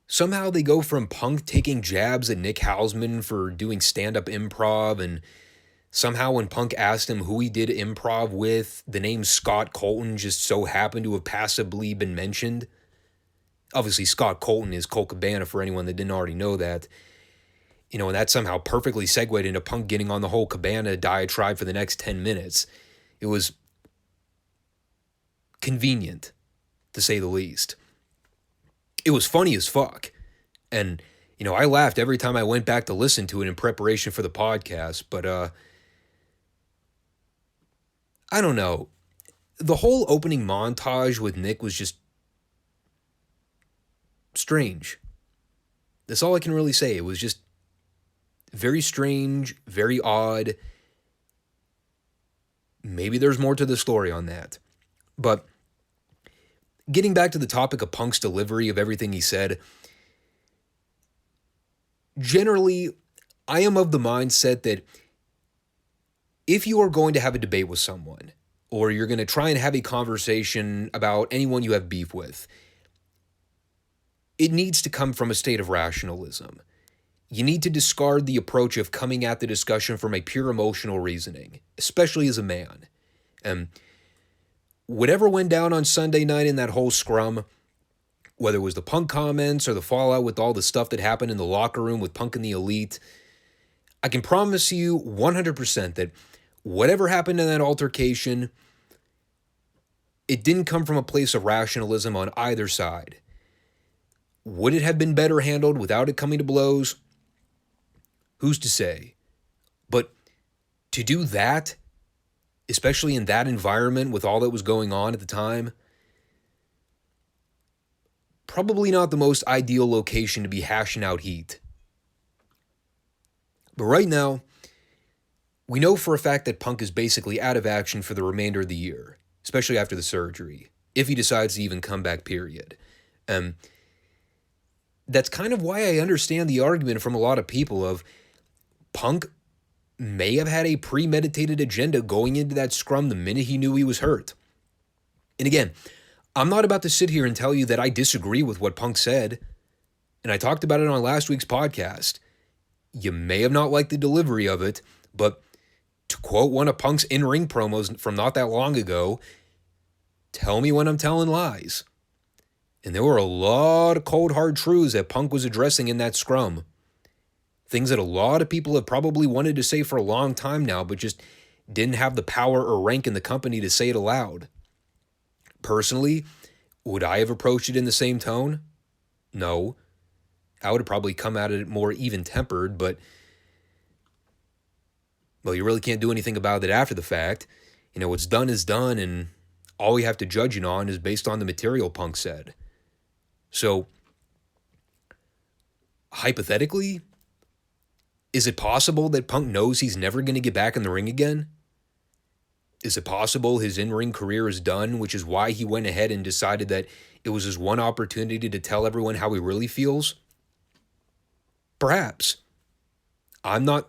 somehow they go from Punk taking jabs at Nick Hausman for doing stand-up improv, and somehow when Punk asked him who he did improv with, the name Scott Colton just so happened to have passively been mentioned. Obviously, Scott Colton is Colt Cabana for anyone that didn't already know that. You know, and that somehow perfectly segued into Punk getting on the whole Cabana diatribe for the next 10 minutes. It was convenient, to say the least. It was funny as fuck. And, you know, I laughed every time I went back to listen to it in preparation for the podcast. But, I don't know. The whole opening montage with Nick was just strange. That's all I can really say. It was just very strange, very odd. Maybe there's more to the story on that. But getting back to the topic of Punk's delivery of everything he said, generally, I am of the mindset that if you are going to have a debate with someone, or you're going to try and have a conversation about anyone you have beef with, it needs to come from a state of rationalism. You need to discard the approach of coming at the discussion from a pure emotional reasoning, especially as a man. And whatever went down on Sunday night in that whole scrum, whether it was the Punk comments or the fallout with all the stuff that happened in the locker room with Punk and the Elite, I can promise you 100% that whatever happened in that altercation, it didn't come from a place of rationalism on either side. Would it have been better handled without it coming to blows? Who's to say? But to do that, especially in that environment with all that was going on at the time, probably not the most ideal location to be hashing out heat. But right now, we know for a fact that Punk is basically out of action for the remainder of the year, especially after the surgery, if he decides to even come back, period. That's kind of why I understand the argument from a lot of people of Punk may have had a premeditated agenda going into that scrum the minute he knew he was hurt. And again, I'm not about to sit here and tell you that I disagree with what Punk said, and I talked about it on last week's podcast. You may have not liked the delivery of it, but to quote one of Punk's in-ring promos from not that long ago, tell me when I'm telling lies. And there were a lot of cold, hard truths that Punk was addressing in that scrum. Things that a lot of people have probably wanted to say for a long time now, but just didn't have the power or rank in the company to say it aloud. Personally, would I have approached it in the same tone? No. I would have probably come at it more even-tempered, but, well, you really can't do anything about it after the fact. You know, what's done is done, and all we have to judge it on is based on the material Punk said. So, hypothetically, is it possible that Punk knows he's never going to get back in the ring again? Is it possible his in-ring career is done, which is why he went ahead and decided that it was his one opportunity to tell everyone how he really feels? Perhaps. I'm not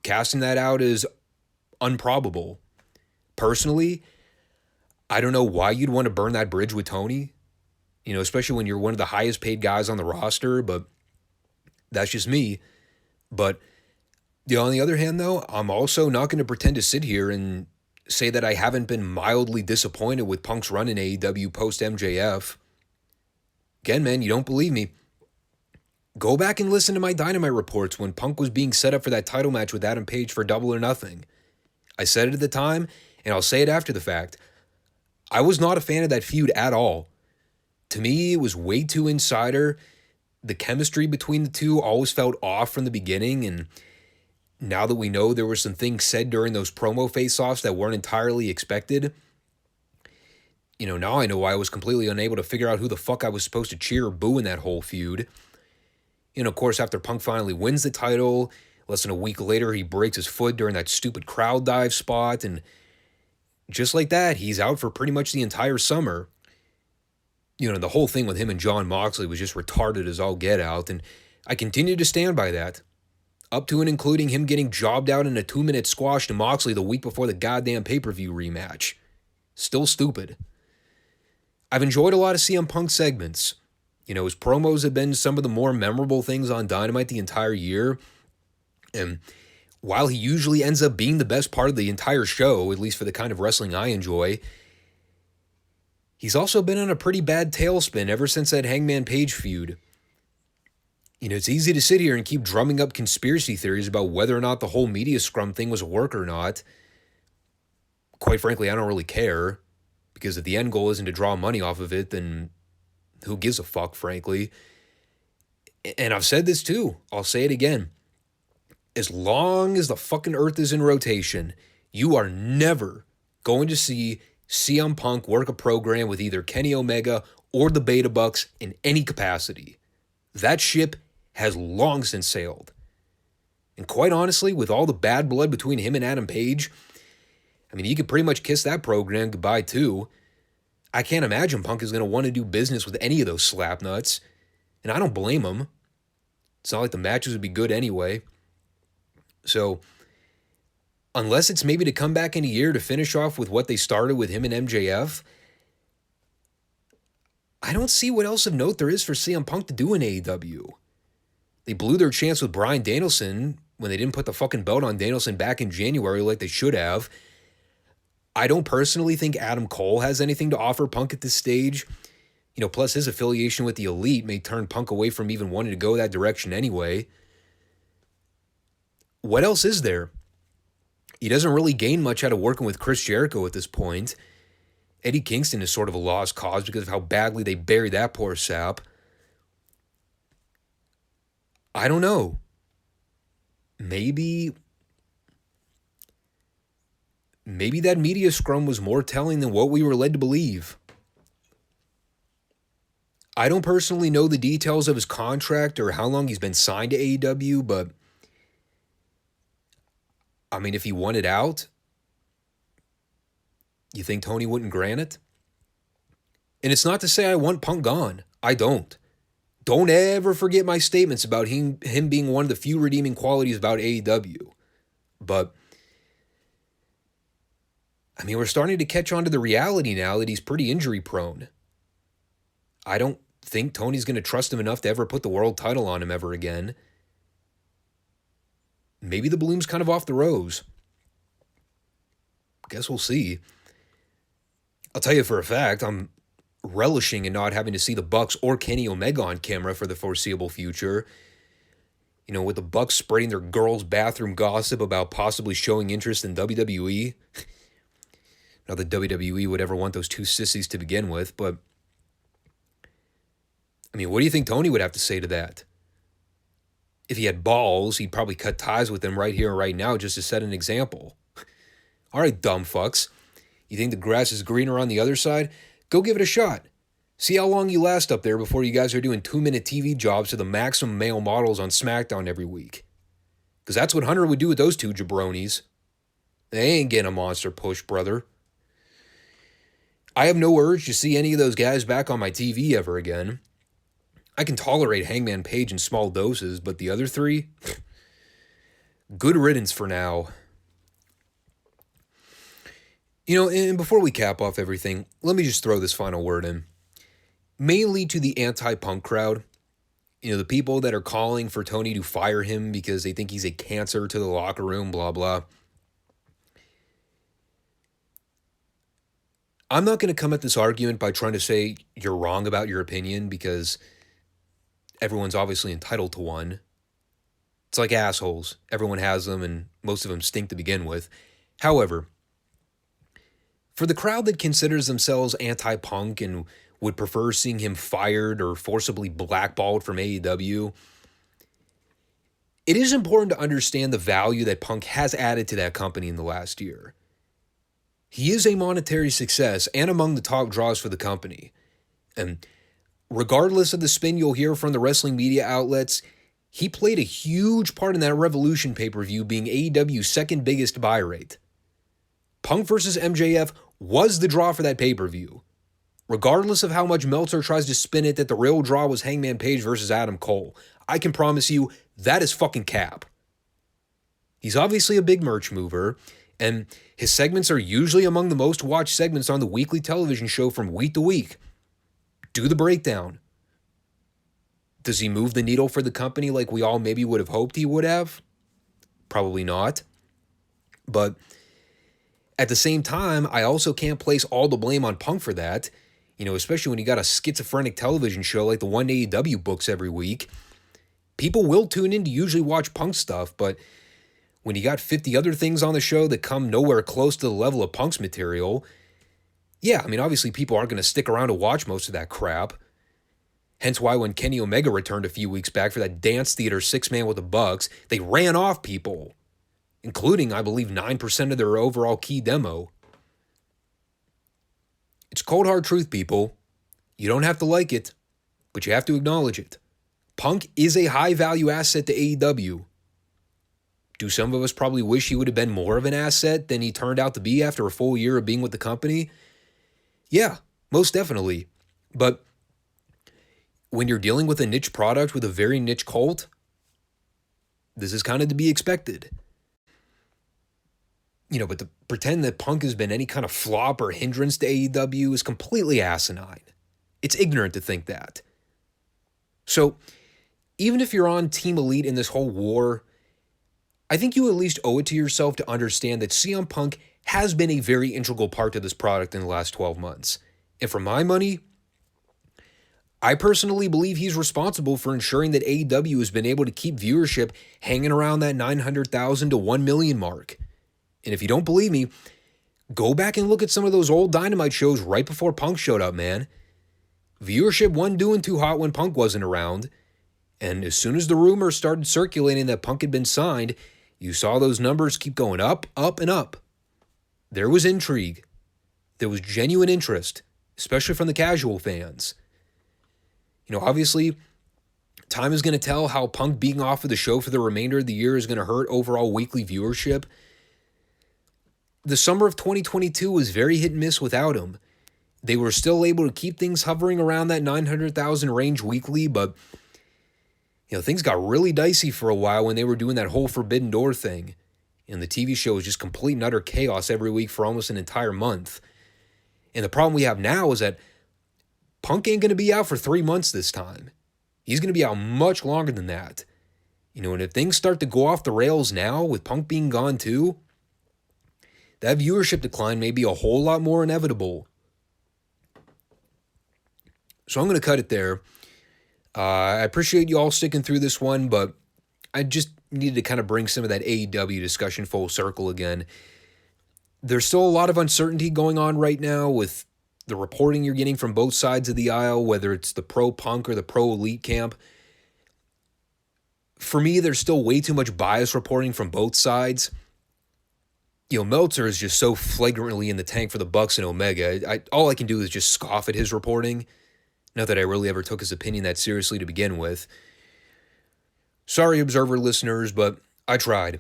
casting that out as improbable. Personally, I don't know why you'd want to burn that bridge with Tony, you know, especially when you're one of the highest paid guys on the roster, but that's just me. But on the other hand, though, I'm also not going to pretend to sit here and say that I haven't been mildly disappointed with Punk's run in AEW post-MJF. Again, man, you don't believe me. Go back and listen to my Dynamite reports when Punk was being set up for that title match with Adam Page for Double or Nothing. I said it at the time, and I'll say it after the fact. I was not a fan of that feud at all. To me, it was way too insider. The chemistry between the two always felt off from the beginning, and now that we know there were some things said during those promo face-offs that weren't entirely expected, Now I know why I was completely unable to figure out who the fuck I was supposed to cheer or boo in that whole feud. Of course, after Punk finally wins the title, less than a week later, he breaks his foot during that stupid crowd dive spot, and just like that, he's out for pretty much the entire summer. The whole thing with him and Jon Moxley was just retarded as all get out, and I continue to stand by that. Up to and including him getting jobbed out in a 2-minute squash to Moxley the week before the goddamn pay-per-view rematch. Still stupid. I've enjoyed a lot of CM Punk segments. His promos have been some of the more memorable things on Dynamite the entire year. And while he usually ends up being the best part of the entire show, at least for the kind of wrestling I enjoy, he's also been on a pretty bad tailspin ever since that Hangman Page feud. It's easy to sit here and keep drumming up conspiracy theories about whether or not the whole media scrum thing was a work or not. Quite frankly, I don't really care, because if the end goal isn't to draw money off of it, then who gives a fuck, frankly? And I've said this too. I'll say it again. As long as the fucking earth is in rotation, you are never going to see CM Punk work a program with either Kenny Omega or the Beta Bucks in any capacity. That ship has long since sailed. And quite honestly, with all the bad blood between him and Adam Page, you could pretty much kiss that program goodbye too. I can't imagine Punk is going to want to do business with any of those slapnuts. And I don't blame him. It's not like the matches would be good anyway. So, unless it's maybe to come back in a year to finish off with what they started with him and MJF, I don't see what else of note there is for CM Punk to do in AEW. They blew their chance with Bryan Danielson when they didn't put the fucking belt on Danielson back in January like they should have. I don't personally think Adam Cole has anything to offer Punk at this stage. Plus his affiliation with the Elite may turn Punk away from even wanting to go that direction anyway. What else is there? He doesn't really gain much out of working with Chris Jericho at this point. Eddie Kingston is sort of a lost cause because of how badly they buried that poor sap. I don't know. Maybe that media scrum was more telling than what we were led to believe. I don't personally know the details of his contract or how long he's been signed to AEW, but if he wanted out, you think Tony wouldn't grant it? And it's not to say I want Punk gone. I don't. Don't ever forget my statements about him being one of the few redeeming qualities about AEW. But we're starting to catch on to the reality now that he's pretty injury prone. I don't think Tony's going to trust him enough to ever put the world title on him ever again. Maybe the bloom's kind of off the rose. Guess we'll see. I'll tell you for a fact, I'm relishing in not having to see the Bucks or Kenny Omega on camera for the foreseeable future. With the Bucks spreading their girls' bathroom gossip about possibly showing interest in WWE. Not that WWE would ever want those two sissies to begin with, but what do you think Tony would have to say to that? If he had balls, he'd probably cut ties with them right here and right now just to set an example. All right, dumb fucks. You think the grass is greener on the other side? Go give it a shot. See how long you last up there before you guys are doing 2-minute TV jobs to the maximum male models on SmackDown every week. Because that's what Hunter would do with those two jabronis. They ain't getting a monster push, brother. I have no urge to see any of those guys back on my TV ever again. I can tolerate Hangman Page in small doses, but the other three? Good riddance for now. And before we cap off everything, let me just throw this final word in. Mainly to the anti-Punk crowd. The people that are calling for Tony to fire him because they think he's a cancer to the locker room, blah, blah. I'm not going to come at this argument by trying to say you're wrong about your opinion, because everyone's obviously entitled to one. It's like assholes. Everyone has them, and most of them stink to begin with. However, for the crowd that considers themselves anti-Punk and would prefer seeing him fired or forcibly blackballed from AEW, it is important to understand the value that Punk has added to that company in the last year. He is a monetary success and among the top draws for the company. And regardless of the spin you'll hear from the wrestling media outlets, he played a huge part in that Revolution pay-per-view being AEW's second biggest buy rate. Punk vs. MJF was the draw for that pay-per-view. Regardless of how much Meltzer tries to spin it that the real draw was Hangman Page versus Adam Cole, I can promise you that is fucking cap. He's obviously a big merch mover, and his segments are usually among the most watched segments on the weekly television show from week to week. Do the breakdown. Does he move the needle for the company like we all maybe would have hoped he would have? Probably not. But at the same time, I also can't place all the blame on Punk for that, especially when you got a schizophrenic television show like the one AEW books every week. People will tune in to usually watch Punk stuff, but when you got 50 other things on the show that come nowhere close to the level of Punk's material, yeah, obviously people aren't going to stick around to watch most of that crap. Hence why when Kenny Omega returned a few weeks back for that dance theater six-man with the Bucks, they ran off people, including, I believe, 9% of their overall key demo. It's cold hard truth, people. You don't have to like it, but you have to acknowledge it. Punk is a high-value asset to AEW. Do some of us probably wish he would have been more of an asset than he turned out to be after a full year of being with the company? Yeah, most definitely. But when you're dealing with a niche product with a very niche cult, this is kind of to be expected. But to pretend that Punk has been any kind of flop or hindrance to AEW is completely asinine. It's ignorant to think that. So, even if you're on Team Elite in this whole war, I think you at least owe it to yourself to understand that CM Punk has been a very integral part to this product in the last 12 months. And for my money, I personally believe he's responsible for ensuring that AEW has been able to keep viewership hanging around that 900,000 to 1 million mark. And if you don't believe me, go back and look at some of those old Dynamite shows right before Punk showed up, man. Viewership wasn't doing too hot when Punk wasn't around. And as soon as the rumors started circulating that Punk had been signed, you saw those numbers keep going up, up, and up. There was intrigue. There was genuine interest, especially from the casual fans. Obviously, time is going to tell how Punk being off of the show for the remainder of the year is going to hurt overall weekly viewership. The summer of 2022 was very hit and miss without him. They were still able to keep things hovering around that 900,000 range weekly, but things got really dicey for a while when they were doing that whole Forbidden Door thing. And the TV show was just complete and utter chaos every week for almost an entire month. And the problem we have now is that Punk ain't going to be out for 3 months this time. He's going to be out much longer than that. And if things start to go off the rails now, with Punk being gone too, that viewership decline may be a whole lot more inevitable. So I'm going to cut it there. I appreciate you all sticking through this one, but I just needed to kind of bring some of that AEW discussion full circle again. There's still a lot of uncertainty going on right now with the reporting you're getting from both sides of the aisle, whether it's the pro-Punk or the pro-Elite camp. For me, there's still way too much bias reporting from both sides. Meltzer is just so flagrantly in the tank for the Bucks and Omega. All I can do is just scoff at his reporting. Not that I really ever took his opinion that seriously to begin with. Sorry, Observer listeners, but I tried.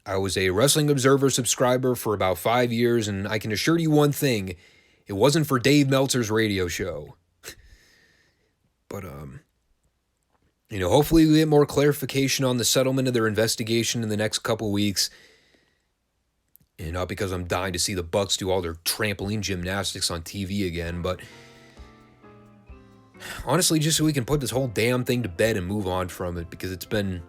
I was a Wrestling Observer subscriber for about 5 years, and I can assure you one thing. It wasn't for Dave Meltzer's radio show. But, hopefully we get more clarification on the settlement of their investigation in the next couple weeks. And not because I'm dying to see the Bucks do all their trampoline gymnastics on TV again, but honestly, just so we can put this whole damn thing to bed and move on from it, because it's been,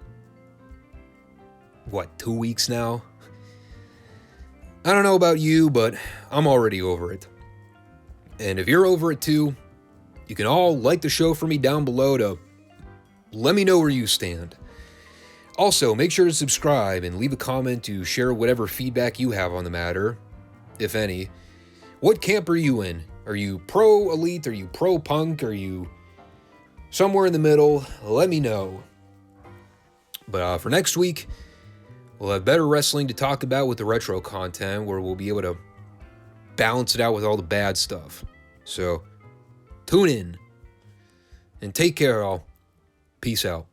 2 weeks now? I don't know about you, but I'm already over it. And if you're over it too, you can all like the show for me down below to let me know where you stand. Also, make sure to subscribe and leave a comment to share whatever feedback you have on the matter, if any. What camp are you in? Are you pro-Elite? Are you pro-Punk? Are you somewhere in the middle? Let me know. But for next week, we'll have better wrestling to talk about with the retro content, where we'll be able to balance it out with all the bad stuff. So tune in and take care, all. Peace out.